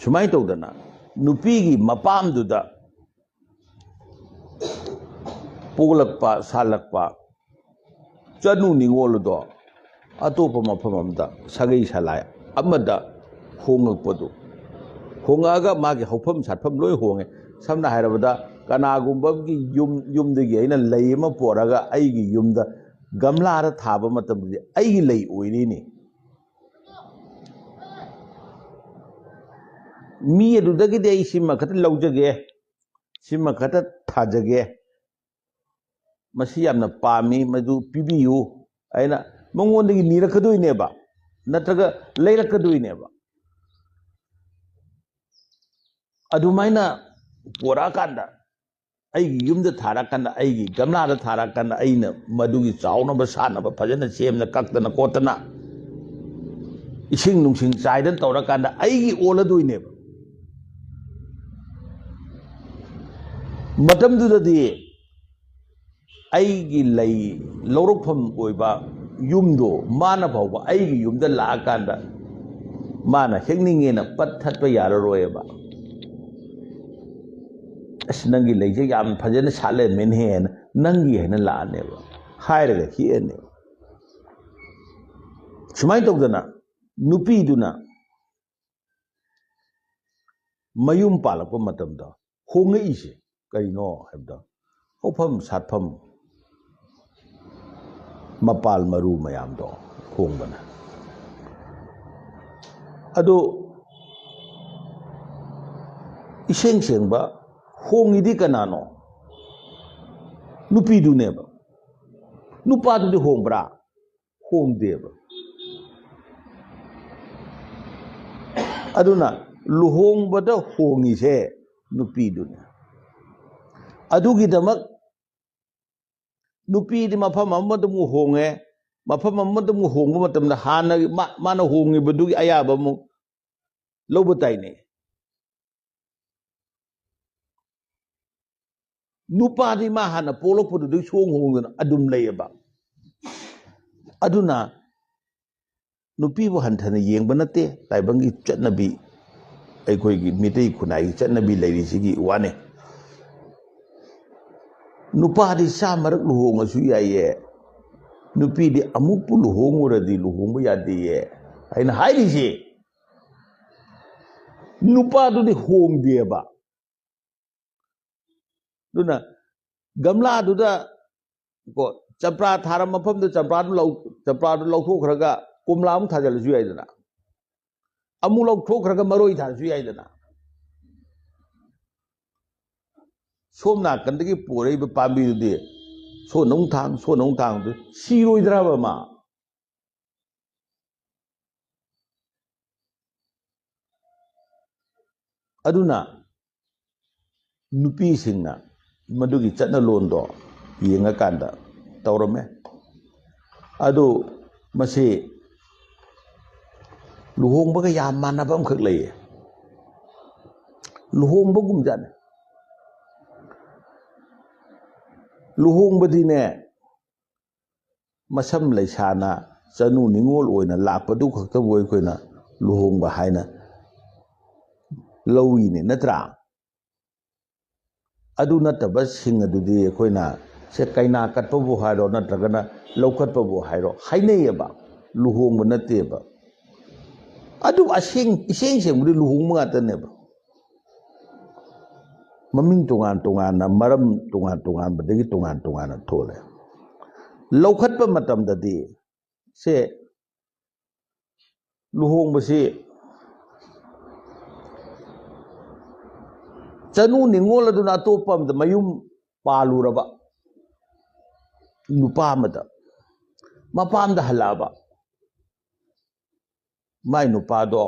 sumai tawdana nupigi mapam duda poglakpa salakpa chanu ningoldo atopa mafam amda sagai salai amada hongakpado hongaga magi haufam satham loi honge samna hairabada kanagumbagi yumdagi aina lei ama poraga aigi yumda gamla ra thaba matamdi aigi lei oirini mi adudagi de simma khata laujage simma khata thajage masi yamna pami madu pibiyu aina mangondagi nirakhadoineba natraga leirakhadoineba adumaina porakanda aigi yumda tharakanda aigi gamla tharakanda aina madugi chaunaba sanaba phajana semna kaktana kotana ising nungsing chaidan tawrakanda aigi oladoineba matamdudadi aigi lei laurokpham oiba yumdo mana phawba aigi yumda laakanda mana hekningena pathatpa yararoyeba nangi leije yam phajana sale menhen nangi hena laaneba hairaga hiene sumai tawdana nupi duna mayum palakpa matamda honga ise karino habda hofam satham mapal maru mayamdo hongbana ado iseng sengba hongidi kanano nupi duneba nupa dudi hongbra hongdeba aduna luhongbada hongise nupi dune adugi damak nupi di mafam amada mu honge mafam amada mu hongba matamda hana mana hongi badugi ayaba mu lobataine nupa di ma hana polok pudu song hongna adum layaba aduna nupi bu hanthana yengba nate taibangi chatnabi ꯑꯩꯈꯣꯏꯒꯤ ꯃꯤꯇꯩ ꯈꯨꯟꯅꯥꯏꯒꯤ ꯆꯠꯅꯕꯤ ꯂꯩꯔꯤꯁꯤꯒꯤ ꯋꯥꯅꯤ ꯅꯨꯄꯥꯗꯤ ꯆꯥꯝꯃꯔꯛ ꯂꯨꯍꯣꯡꯉꯁꯨ ꯌꯥꯏꯌꯦ ꯅꯨꯄꯤꯗꯤ ꯑꯃꯨꯛꯄꯨ ꯂꯨꯍꯣꯡꯉꯨꯔꯗꯤ ꯂꯨꯍꯣꯡꯕ ꯌꯥꯗꯦꯌꯦ ꯑꯩꯅ ꯍꯥꯏꯔꯤꯁꯦ ꯅꯨꯄꯥꯗꯨꯗꯤ ꯍꯣꯡꯗꯦꯕ ꯑꯗꯨꯅ ꯒꯝꯂꯥꯗꯨꯗ ꯀꯣ ꯆꯝꯄ꯭ꯔꯥ ꯊꯥꯔꯝ ꯃꯐꯝꯗ ꯆꯝꯄ꯭ꯔꯥꯗꯨ ꯂꯧꯊꯣꯛꯈ꯭ꯔꯒ ꯀꯣꯝꯂꯥ ꯑꯃꯨꯛ ꯊꯥꯖꯤꯜꯂꯁꯨ ꯌꯥꯏꯗꯅ ꯑꯃꯨꯛ ꯂꯧꯊꯣꯛꯈ꯭ꯔꯒ ꯃꯔꯣꯏ ꯊꯥꯔꯁꯨ ꯌꯥꯏꯗꯅ ꯁꯣꯝ ꯅꯥꯀꯟꯗꯒꯤ ꯄꯨꯔꯛꯏꯕ ꯄꯥꯝꯕꯤꯗꯨꯗꯤ ꯁꯣꯟꯅ ꯊꯥꯡꯗꯨ ꯁꯤꯔꯣꯏꯗ꯭ꯔꯕ ꯃꯥ ꯑꯗꯨꯅ ꯅꯨꯄꯤꯁꯤꯡꯅ ꯃꯗꯨꯒꯤ ꯆꯠꯅꯂꯣꯟꯗꯣ ꯌꯦꯡꯉꯀꯥꯟꯗ ꯇꯧꯔꯝꯃꯦ ꯑꯗꯨ ꯃꯁꯤ ꯂꯨꯍꯣꯡꯕꯒ ꯌꯥꯝ ꯃꯥꯟꯅꯕ ꯑꯃꯈꯛ ꯂꯩꯌꯦ ꯂꯨꯍꯣꯡꯕꯒꯨꯝꯖꯥꯠꯅꯦ ꯂꯨꯍꯣꯡꯕꯗꯤꯅꯦ ꯃꯁꯝ ꯂꯩꯁꯥꯅ ꯆꯅꯨ ꯅꯤꯉꯣꯜ ꯑꯣꯏꯅ ꯂꯥꯛꯄꯗꯨ ꯈꯛꯇꯕꯨ ꯑꯩꯈꯣꯏꯅ ꯂꯨꯍꯣꯡꯕ ꯍꯥꯏꯅ ꯂꯧꯏꯅꯦ ꯅꯠꯇ꯭ꯔꯥ ꯑꯗꯨ ꯅꯠꯇꯕꯁꯤꯡ ꯑꯗꯨꯗꯤ ꯑꯩꯈꯣꯏꯅ ꯁꯦ ꯀꯩꯅꯥ ꯀꯠꯄꯕꯨ ꯍꯥꯏꯔꯣ ꯅꯠꯇ꯭ꯔꯒꯅ ꯂꯧꯈꯠꯄꯕꯨ ꯍꯥꯏꯔో ꯍꯥꯏꯅꯩꯌꯦꯕ ꯂꯨꯍꯣꯡꯕ ꯅꯠꯇꯦꯕ ꯑꯗꯨ ꯏꯁꯦꯡ ꯁꯦꯡꯕꯗꯤ ꯂꯨꯍꯣꯡꯕ ꯉꯥꯛꯇꯅꯦꯕ ꯃꯃꯤꯡ ꯇꯣꯉꯥꯟ ꯇꯣꯉꯥꯟꯅ ꯃꯔꯝ ꯇꯣꯉꯥꯟ ꯇꯣꯉꯥꯟꯕꯗꯒꯤ ꯇꯣꯉꯥꯟ ꯇꯣꯉꯥꯟꯅ ꯊꯣꯛꯂꯦ ꯂꯧꯈꯠꯄ ꯃꯇꯝꯗꯗꯤ ꯁꯦ ꯂꯨꯍꯣꯡꯕꯁꯤ ꯆꯅු ꯅꯤꯉꯣꯜ ꯑꯗꯨꯅ ꯑꯇꯣꯞꯄ ꯑꯃꯗ ꯃꯌꯨꯝ ꯄꯥꯜꯂꯨꯔꯕ ꯅꯨꯄꯥ ꯑꯃꯗ ꯃꯄꯥꯝꯗ ꯍꯜꯂꯛꯑꯕ ꯃꯥꯏ ꯅꯨꯄꯥꯗꯣ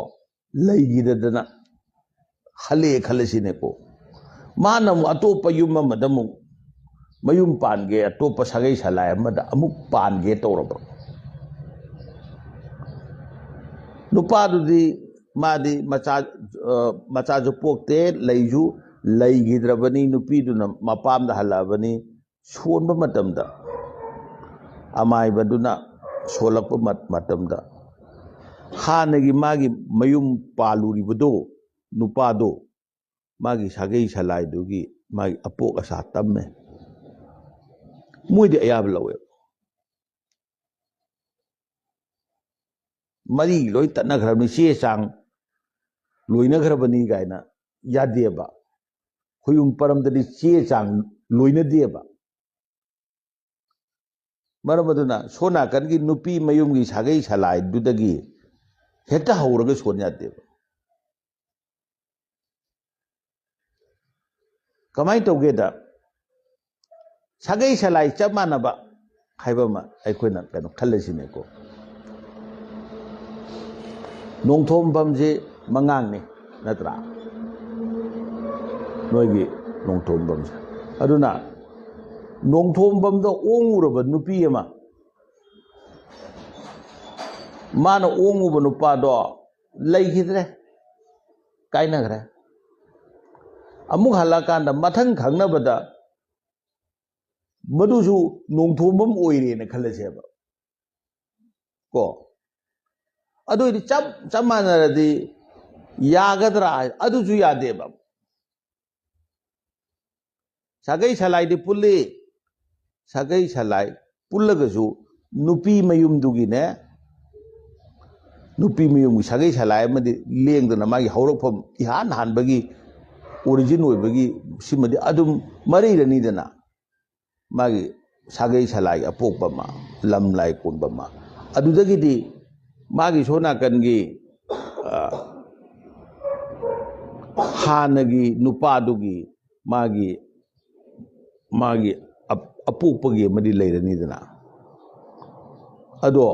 ꯂꯩꯈꯤꯗꯗꯅ ꯍꯜꯂꯛꯑꯦ ꯈꯜꯂꯁꯤꯅꯦꯀꯣ ꯃꯥꯅ ꯑꯃꯨꯛ ꯑꯇꯣꯞꯄ ꯌꯨꯝ ꯑꯃꯗ ꯑꯃꯨꯛ ꯃꯌꯨꯝ ꯄꯥꯟꯒꯦ ꯑꯇꯣꯞꯄ ꯁꯥꯒꯩ ꯁꯂꯥꯏ ꯑꯃꯗ ꯑꯃꯨꯛ ꯄꯥꯟꯒꯦ ꯇꯧꯔꯕ ꯅꯨꯄꯥꯗꯨꯗꯤ ꯃꯥꯗꯤ ꯃꯆꯥꯁꯨ ꯄꯣꯛꯇꯦ ꯂꯩꯁꯨ ꯂꯩꯈꯤꯗ꯭ꯔꯕꯅꯤ ꯅꯨꯄꯤꯗꯨꯅ ꯃꯄꯥꯝꯗ ꯍꯜꯂꯛꯑꯕꯅꯤ ꯁꯣꯟꯕ ꯃꯇꯝꯗ ꯑꯃꯥꯏꯕꯗꯨꯅ ꯁꯣꯜꯂꯛꯄ ꯃꯇꯝꯗ ꯍꯥꯟꯅꯒꯤ ꯃꯥꯒꯤ ꯃꯌꯨꯝ ꯄꯥꯜꯂꯨꯔꯤꯕꯗꯣ ꯅꯨꯄꯥꯗꯣ ꯃꯥꯒꯤ ꯁꯥꯒꯩ ꯁꯂꯥꯏꯗꯨꯒꯤ ꯃꯥꯒꯤ ꯑꯄꯣꯛ ꯑꯁꯥ ꯇꯝꯃꯦ ꯃꯣꯏꯗꯤ ꯑꯌꯥꯕ ꯂꯧꯋꯦꯕ ꯃꯔꯤ ꯂꯣꯏ ꯇꯠꯅꯈ꯭ꯔꯕꯅꯤ ꯆꯦ ꯆꯥꯡ ꯂꯣꯏꯅꯈ꯭ꯔꯕꯅꯤ ꯀꯥꯏꯅ ꯌꯥꯗꯦꯕ ꯈꯣꯏꯌꯨꯝ ꯄꯔꯝꯗꯗꯤ ꯆꯦ ꯆꯥꯡ ꯂꯣꯏꯅꯗꯦꯕ ꯃꯔꯝ ꯑꯗꯨꯅ ꯁꯣꯟ ꯅꯥꯀꯟꯒꯤ ꯅꯨꯄꯤ ꯃꯌꯨꯝꯒꯤ ꯁꯥꯒꯩ ꯁꯂꯥꯏꯗꯨꯗꯒꯤ ꯍꯦꯛꯇ ꯍꯧꯔꯒ ꯁꯣꯟ ꯌꯥꯗꯦꯕ ꯀꯃꯥꯏꯅ ꯇꯧꯒꯦꯗ ꯁꯥꯒꯩ ꯁꯂꯥꯏ ꯆꯞ ꯃꯥꯟꯅꯕ ꯍꯥꯏꯕ ꯑꯃ ꯑꯩꯈꯣꯏꯅ ꯀꯩꯅꯣ ꯈꯜꯂꯁꯤꯅꯦꯀꯣ ꯅꯣꯡꯊꯣꯝꯕꯝꯁꯤ ꯃꯉꯥꯡꯅꯤ ꯅꯠꯇ꯭ꯔꯥ ꯅꯣꯏꯒꯤ ꯅꯣꯡꯊꯣꯝꯕꯝꯁꯦ ꯑꯗꯨꯅ ꯅꯣꯡꯊꯣꯝꯕꯝꯗ ꯑꯣꯡꯉꯨꯔꯕ ꯅꯨꯄꯤ ꯑꯃ ꯃꯥꯅ ꯑꯣꯡꯉꯨꯕ ꯅꯨꯄꯥꯗꯣ ꯂꯩꯈꯤꯗ꯭ꯔꯦ ꯀꯥꯏꯅꯈ꯭ꯔꯦ ꯑꯃꯨꯛ ꯍꯜꯂꯛꯑꯀꯥꯟꯗ ꯃꯊꯪ ꯈꯪꯅꯕꯗ ꯃꯗꯨꯁꯨ ꯅꯣꯡꯊꯣꯝꯕꯝ ꯑꯣꯏꯔꯦꯅ ꯈꯜꯂꯁꯦꯕ ꯀꯣ ꯑꯗꯨꯏꯗꯤ ꯆꯞ ꯃꯥꯟꯅꯔꯗꯤ ꯌꯥꯒꯗ꯭ꯔꯥ ꯑꯗꯨꯁꯨ ꯌꯥꯗꯦꯕ ꯁꯥꯒꯩ ꯁꯂꯥꯏꯗꯤ ꯄꯨꯜꯂꯤ ꯁꯥꯒꯩ ꯁꯂꯥꯏ ꯄꯨꯜꯂꯒꯁꯨ ꯅꯨꯄꯤ ꯃꯌꯨꯝꯗꯨꯒꯤꯅꯦ ꯅꯨꯄꯤ ꯃꯌꯨꯝꯒꯤ ꯁꯥꯒꯩ ꯁꯂꯥꯏ ꯑꯃꯗꯤ ꯂꯦꯡꯗꯅ ꯃꯥꯒꯤ ꯍꯧꯔꯛꯐꯝ ꯏꯍꯥꯟ ꯍꯥꯟꯕꯒꯤ ꯑꯣꯔꯤꯖꯤꯟ ꯑꯣꯏꯕꯒꯤ ꯁꯤꯃꯗꯤ ꯑꯗꯨꯝ ꯃꯔꯩꯔꯅꯤꯗꯅ ꯃꯥꯒꯤ ꯁꯥꯒꯩ ꯁꯂꯥꯏ ꯑꯄꯣꯛꯄ ꯑꯃ ꯂꯝ ꯂꯥꯏ ꯀꯣꯟꯕ ꯑꯃ ꯑꯗꯨꯗꯒꯤꯗꯤ ꯃꯥꯒꯤ ꯁꯣ ꯅꯥꯀꯟꯒꯤ ꯍꯥꯟꯅꯒꯤ ꯅꯨꯄꯥꯗꯨꯒꯤ ꯃꯥꯒꯤ ꯑꯄꯣꯛꯄꯒꯤ ꯑꯃꯗꯤ ꯂꯩꯔꯅꯤꯗꯅ ꯑꯗꯣ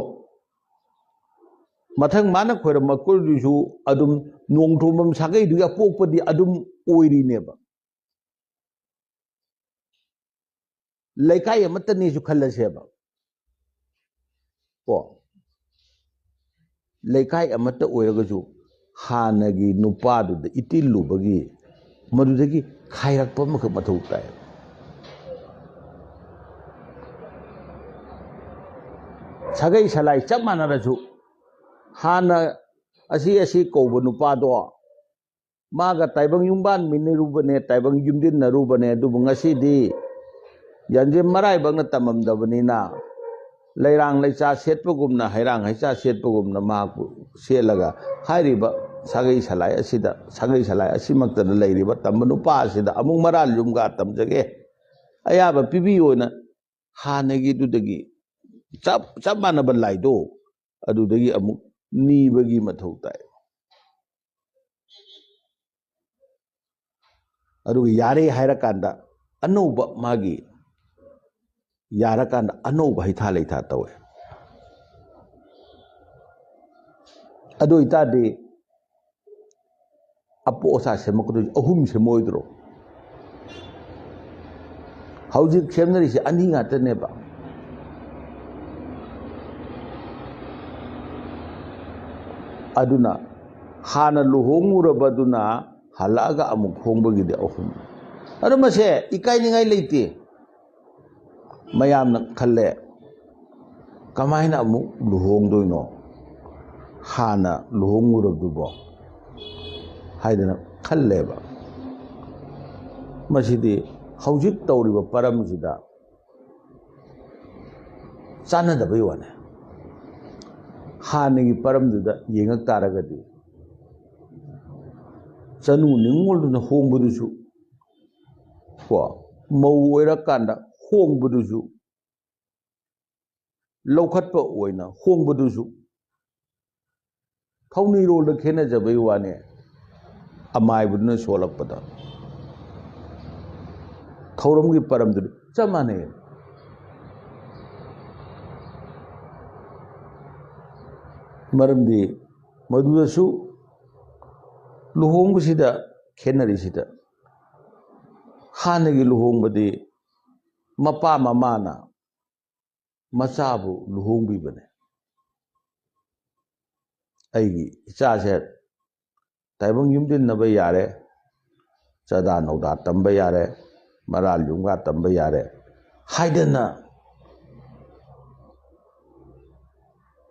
ꯃꯊꯪ ꯃꯥꯅ ꯈꯣꯏꯔꯝꯃꯛꯄꯗꯨꯁꯨ ꯑꯗꯨꯝ ꯅꯣꯡꯊꯣꯝꯕꯝ ꯁꯥꯒꯩꯗꯨꯒꯤ ꯑꯄꯣꯛꯄꯗꯤ ꯑꯗꯨꯝ ꯑꯣꯏꯔꯤꯅꯦꯕ ꯂꯩꯀꯥꯏ ꯑꯃꯠꯇꯅꯦꯁꯨ ꯈꯜꯂꯁꯦꯕ ꯀꯣ ꯂꯩꯀꯥꯏ ꯑꯃꯠꯇ ꯑꯣꯏꯔꯒꯁꯨ ꯍꯥꯟꯅꯒꯤ ꯅꯨꯄꯥꯗꯨꯗ ꯏꯇꯤꯜꯂꯨꯕꯒꯤ ꯃꯗꯨꯗꯒꯤ ꯈꯥꯏꯔꯛꯄ ꯑꯃꯈꯛ ꯃꯊꯧ ꯇꯥꯏ ꯁꯥꯒꯩ ꯁꯂꯥꯏ ꯆꯞ ꯃꯥꯟꯅꯔꯁꯨ ꯍꯥꯟꯅ ꯑꯁꯤ ꯀꯧꯕ ꯅꯨꯄꯥꯗꯣ maga taibang yumban minirubane taibang yumdin narubane adubu ngasidi yanje marai bangna tamamdabanina leirang leicha setpagumna hairang haicha setpagumna maku selaga hairiba sagai salai asimakta leiriba tambanu pa asida amung maral yumga tamjage ayaba pibiyoina hanagi dudagi chap manaba laido adudagi amuk nibagi mathau tai aduga yare hairakanda anouba magi yarakanda anouba haitha leitha tawe adu itade apo osa semakdu ahum semoidro haujik semnari se ani ngata neba aduna hana luhongurabaduna halaga amuk hongbagide ahum adu mase ikai ningai leite mayamna khalle kamaina amuk luhongdoino hana luhongurabdubo haidana khalleba masidi haujik tawriba paramsida chanadabai wane hanagi paramduda yengak taragadi chanu ningoluna hongbudusu ko mau oirakanda hongbudusu laukhatpa oina hongbudusu thauniroda khenajabai wane amaibuduna solakpada thauramgi paramdu chamane maramdi madudasu luhongbasida khenarisida hanagi luhongbadi mapa mamana machabu luhongbibane aigi ichase taibang yumdin naba yare chada nauda tamba yare maral yumga tamba yare haidana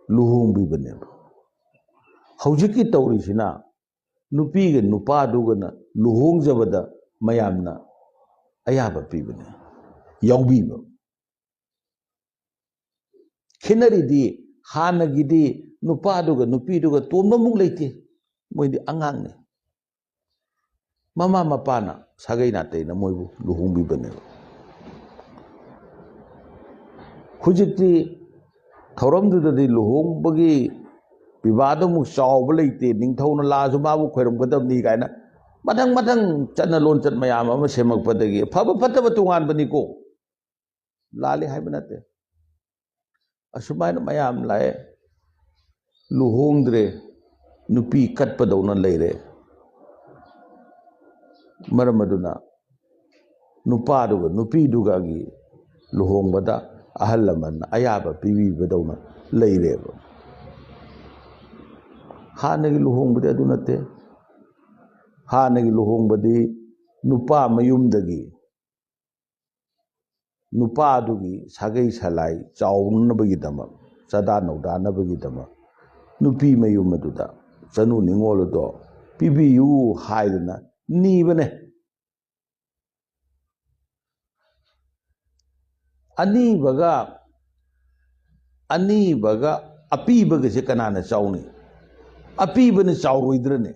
luhongbibane haujiki tawrisina nupiga nupadugana luhongjabada mayamna ayaba pibane yaubiba khenaridi hanagidi nupaduga nupiduga tomnamuk leite moidi angangne mama mapana sagai nateina moibu luhongbibane hujikti thauramdudadi luhongbagi bibadamuk chawba leite ningthauna lasu mabu khoiramgadabni kaina madang chana lon chat mayam ama semakpadagi phaba phattaba tunganbani ko lali haiba nate asumaina mayam lae luhongdre nupi katpadawna leire maramaduna nupaduga nupidugagi luhongbada ahal laman ayaba pibibadawna leireba hanagi luhongbadi adu nate hanagi luhongbadi nupa mayumdagi nupadugi sagai salai chawnabagidama chada naudanabagidama nupi mayum aduda chanu ningolodo pibiyu haidana nibane anibaga apibaga se kanana chawni apibane chawroidrane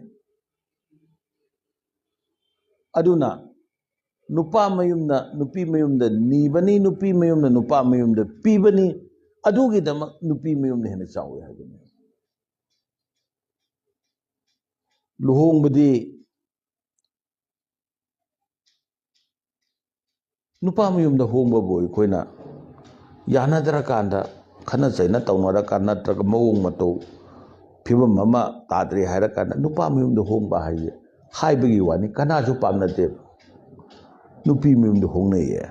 aduna nupa mayumna nupi mayumda nibani nupi mayumna nupa mayumda pibani adugidama nupi mayumna hena chawi haibane luhongbadi nupa mayumda hongba boy koina yanadara kanda khana chaina tawnara kana traga mawong mato phibam mama tadre haira kana nupa mayumda hongba haiye haibagi wani kanasu pamnate nupi mayumda hongnaye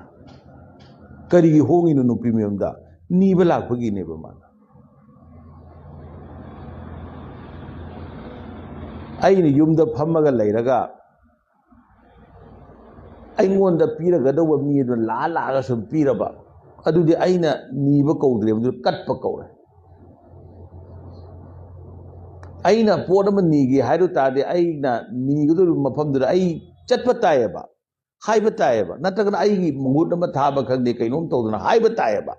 karigi hongino nupi mayumda niba lakpagi neba mana aini yumda phammaga leiraga aingonda piragadaba midu la sum piraba adudi aina niba kaudre katpa kaure ꯑꯩꯅ ꯄꯣꯠ ꯑꯃ ꯅꯤꯒꯦ ꯍꯥꯏꯔꯨ ꯇꯥꯔꯗꯤ ꯑꯩꯅ ꯅꯤꯒꯗꯧꯔꯤꯕ ꯃꯐꯝꯗꯨꯗ ꯑꯩ ꯆꯠꯄ ꯇꯥꯏꯌꯦꯕ ꯍꯥꯏꯕ ꯇꯥꯏꯌꯦꯕ ꯅꯠꯇ꯭ꯔꯒꯅ ꯑꯩꯒꯤ ꯃꯨꯠ ꯑꯃ ꯊꯥꯕ ꯈꯪꯗꯦ ꯀꯩꯅꯣꯝ ꯇꯧꯗꯅ ꯍꯥꯏꯕ ꯇꯥꯏꯌꯦꯕ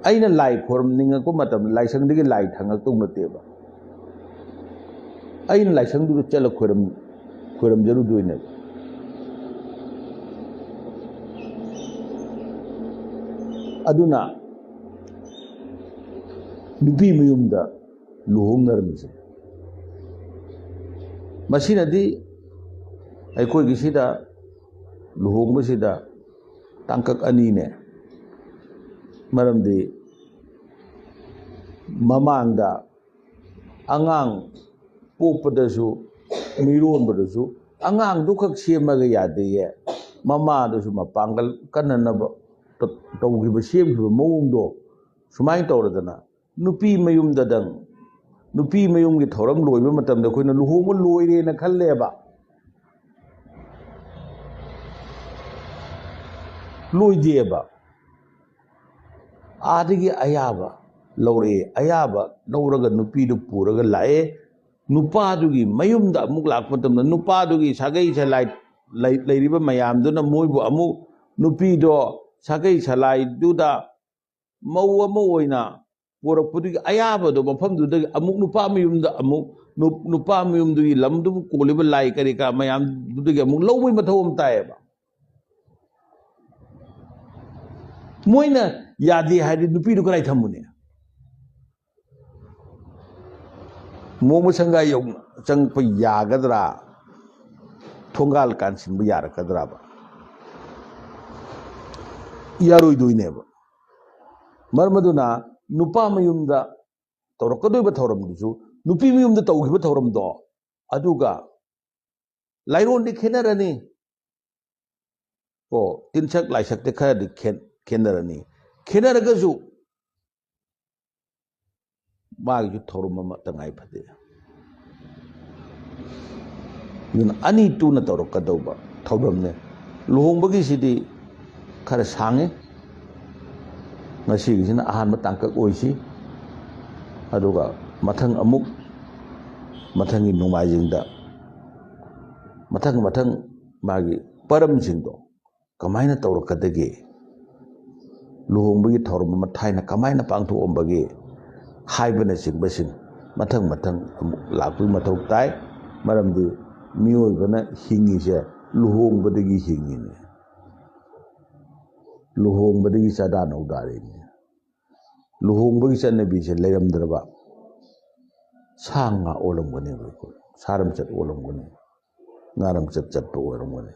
ꯑꯩꯅ ꯂꯥꯏ ꯈꯣꯏꯔꯝꯅꯤꯡꯉꯛꯄ ꯃꯇꯝꯗ ꯂꯥꯏꯁꯪꯗꯒꯤ ꯂꯥꯏ ꯊꯥꯡꯉꯛꯇꯧ ꯅꯠꯇꯦꯕ ꯑꯩꯅ ꯂꯥꯏꯁꯪꯗꯨꯗ ꯆꯠꯂ ꯈꯣꯏꯔꯝꯖꯔꯨꯗꯣꯏꯅꯦꯕ ꯑꯗꯨꯅ ꯅꯨꯄꯤ ꯃꯌꯨꯝꯗ ꯂꯨꯍꯣꯡꯅꯔꯝꯃꯤꯁꯦ ꯃꯁꯤꯅꯗꯤ ꯑꯩꯈꯣꯏꯒꯤꯁꯤꯗ ꯂꯨꯍꯣꯡꯕꯁꯤꯗ ꯇꯥꯡꯀꯛ ꯑꯅꯤꯅꯦ ꯃꯔꯝꯗꯤ ꯃꯃꯥꯡꯗ ꯑꯉꯥꯡ ꯄꯣꯛꯄꯗꯁꯨ ꯃꯤꯔꯣꯟꯕꯗꯁꯨ ꯑꯉꯥꯡꯗꯨ ꯈꯛ ꯁꯦꯝꯃꯒ ꯌꯥꯗꯦꯌꯦ ꯃꯃꯥꯗꯨꯁꯨ ꯃꯄꯥꯡꯒꯜ ꯀꯟꯅꯅꯕ ꯇꯧꯈꯤꯕ ꯁꯦꯝꯈꯤꯕ ꯃꯑꯣꯡꯗꯣ ꯁꯨꯃꯥꯏꯅ ꯇꯧꯔꯗꯅ ꯅꯨꯄꯤ ꯃꯌꯨꯝꯗꯗꯪ ꯅꯨꯄꯤ ꯃꯌꯨꯝꯒꯤ ꯊꯧꯔꯝ ꯂꯣꯏꯕ ꯃꯇꯝꯗ ꯑꯩꯈꯣꯏꯅ ꯂꯨꯍꯣꯡꯕ ꯂꯣꯏꯔꯦꯅ ꯈꯜꯂꯦꯕ ꯂꯣꯏꯗꯦꯕ ꯑꯥꯗꯒꯤ ꯑꯌꯥꯕ ꯂꯧꯔꯛꯑꯦ ꯑꯌꯥꯕ ꯂꯧꯔꯒ ꯅꯨꯄꯤꯗꯨ ꯄꯨꯔꯒ ꯂꯥꯛꯑꯦ ꯅꯨꯄꯥꯗꯨꯒꯤ ꯃꯌꯨꯝꯗ ꯑꯃꯨꯛ ꯂꯥꯛꯄ ꯃꯇꯝꯗ ꯅꯨꯄꯥꯗꯨꯒꯤ ꯁꯥꯒꯩ ꯁꯂꯥꯏ ꯂꯩꯔꯤꯕ ꯃꯌꯥꯝꯗꯨꯅ ꯃꯣꯏꯕꯨ ꯑꯃꯨꯛ ꯅꯨꯄꯤꯗꯣ ꯁꯥꯒꯩ ꯁꯂꯥꯏꯗꯨꯗ ꯃꯧ ꯑꯃ ꯑꯣꯏꯅ ꯄꯣꯔꯛꯄꯗꯨꯒꯤ ꯑꯌꯥꯕꯗꯣ ꯃꯐꯝꯗꯨꯗꯒꯤ ꯑꯃꯨꯛ ꯅꯨꯄꯥ ꯃꯌꯨꯝꯗ ꯑꯃꯨꯛ ꯅꯨꯄꯥ ꯃꯌꯨꯝꯗꯨꯒꯤ ꯂꯝꯗꯨꯕꯨ ꯀꯣꯜꯂꯤꯕ ꯂꯥꯏ ꯀꯔꯤ ꯀꯔꯥ ꯃꯌꯥꯝꯗꯨꯗꯒꯤ ꯑꯃꯨꯛ ꯂꯧꯕꯩ ꯃꯊꯧ ꯑꯃ ꯇꯥꯏꯌꯦꯕ ꯃꯣꯏꯅ ꯌꯥꯗꯦ ꯍꯥꯏꯔꯗꯤ ꯅꯨꯄꯤꯗꯨ ꯀꯗꯥꯏ ꯊꯝꯃꯨꯅꯤ ꯃꯣꯡꯕ ꯁꯪꯒꯥꯏ ꯌꯧꯅ ꯆꯪꯉꯛꯄ ꯌꯥꯒꯗ꯭ꯔꯥ ꯊꯣꯡꯒꯥꯜ ꯀꯥꯟꯁꯤꯟꯕ ꯌꯥꯔꯛꯀꯗ꯭ꯔꯥꯕ ꯌꯥꯔꯣꯏꯗꯣꯏꯅꯦꯕ ꯃꯔꯝ ꯑꯗꯨꯅ ꯅꯨꯄꯥ ꯃꯌꯨꯝꯗ ꯇꯧꯔꯛꯀꯗꯣꯏꯕ ꯊꯧꯔꯝꯗꯨꯁꯨ ꯅꯨꯄꯤ ꯃꯌꯨꯝꯗ ꯇꯧꯈꯤꯕ ꯊꯧꯔꯝꯗꯣ ꯑꯗꯨꯒ ꯂꯥꯏꯔꯣꯟꯗꯤ ꯈꯦꯠꯅꯔꯅꯤ ꯇꯤꯟꯁꯛ ꯂꯥꯏꯁꯛꯇꯤ ꯈꯔꯗꯤ ꯈꯦꯠꯅꯔꯅꯤ ꯈꯦꯠꯅꯔꯒꯁꯨ ꯃꯥꯒꯤꯁꯨ ꯊꯧꯔꯝ ꯑꯃ ꯇꯉꯥꯏ ꯐꯗꯦ ꯑꯗꯨꯅ ꯑꯅꯤ ꯇꯨꯅ ꯇꯧꯔꯛꯀꯗꯧꯕ ꯊꯧꯔꯝꯅꯦ ꯂꯨꯍꯣꯡꯕꯒꯤꯁꯤꯗꯤ ꯈꯔ ꯁꯥꯡꯉꯦ ꯉꯁꯤꯒꯤꯁꯤꯅ ꯑꯍꯥꯟꯕ ꯇꯥꯡꯀꯛ ꯑꯣꯏꯁꯤ ꯑꯗꯨꯒ ꯃꯊꯪꯒꯤ ꯅꯣꯡꯃꯥꯏꯖꯤꯡꯗ ꯃꯊꯪ ꯃꯥꯒꯤ ꯄꯔꯝꯁꯤꯡꯗꯣ ꯀꯃꯥꯏꯅ ꯇꯧꯔꯛꯀꯗꯒꯦ ꯂꯨꯍꯣꯡꯕꯒꯤ ꯊꯧꯔꯝ ꯑꯃ ꯊꯥꯏꯅ ꯀꯃꯥꯏꯅ ꯄꯥꯡꯊꯣꯛꯑꯝꯕꯒꯦ ꯍꯥꯏꯕꯅꯆꯤꯡꯕꯁꯤꯡ ꯃꯊꯪ ꯑꯃꯨꯛ ꯂꯥꯛꯄꯒꯤ ꯃꯊꯧ ꯇꯥꯏ ꯃꯔꯝꯗꯤ ꯃꯤꯑꯣꯏꯕꯅ ꯍꯤꯡꯉꯤꯁꯦ ꯂꯨꯍꯣꯡꯕꯗꯒꯤ ꯍꯤꯡꯉꯤꯅꯤ ꯂꯨꯍꯣꯡꯕꯗꯒꯤ ꯆꯥꯗꯥ ꯅꯧꯗꯥꯔꯤꯅꯤ ꯂꯨꯍꯣꯡꯕꯒꯤ ꯆꯠꯅꯕꯤꯁꯦ ꯂꯩꯔꯝꯗ꯭ꯔꯕ ꯁꯥ ꯉꯥ ꯑꯣꯜꯂꯝꯒꯅꯦꯕ ꯑꯩꯈꯣꯏ ꯁꯥꯔꯝꯆꯠ ꯑꯣꯜꯂꯝꯒꯅꯤ ꯉꯥꯔꯝꯆꯠ ꯆꯠꯄ ꯑꯣꯏꯔꯝꯒꯅꯤ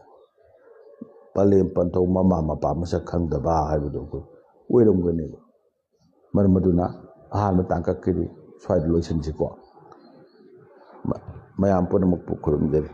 ꯄꯂꯦꯝ ꯄꯟꯊꯧ ꯃꯃꯥ ꯃꯄꯥ ꯃꯁꯛ ꯈꯪꯗꯕ ꯍꯥꯏꯕꯗꯣ ꯑꯩꯈꯣꯏ ꯑꯣꯏꯔꯝꯒꯅꯦꯕ ꯃꯔꯝ ꯑꯗꯨꯅ ꯑꯍꯥꯟꯕ ꯇꯥꯡꯀꯛꯀꯤꯗꯤ ꯁ꯭ꯋꯥꯏꯗ ꯂꯣꯏꯁꯤꯟꯁꯤꯀꯣ ꯃꯌꯥꯝ ꯄꯨꯝꯅꯃꯛꯄꯨ ꯈꯨꯔꯨꯝꯖꯔꯤ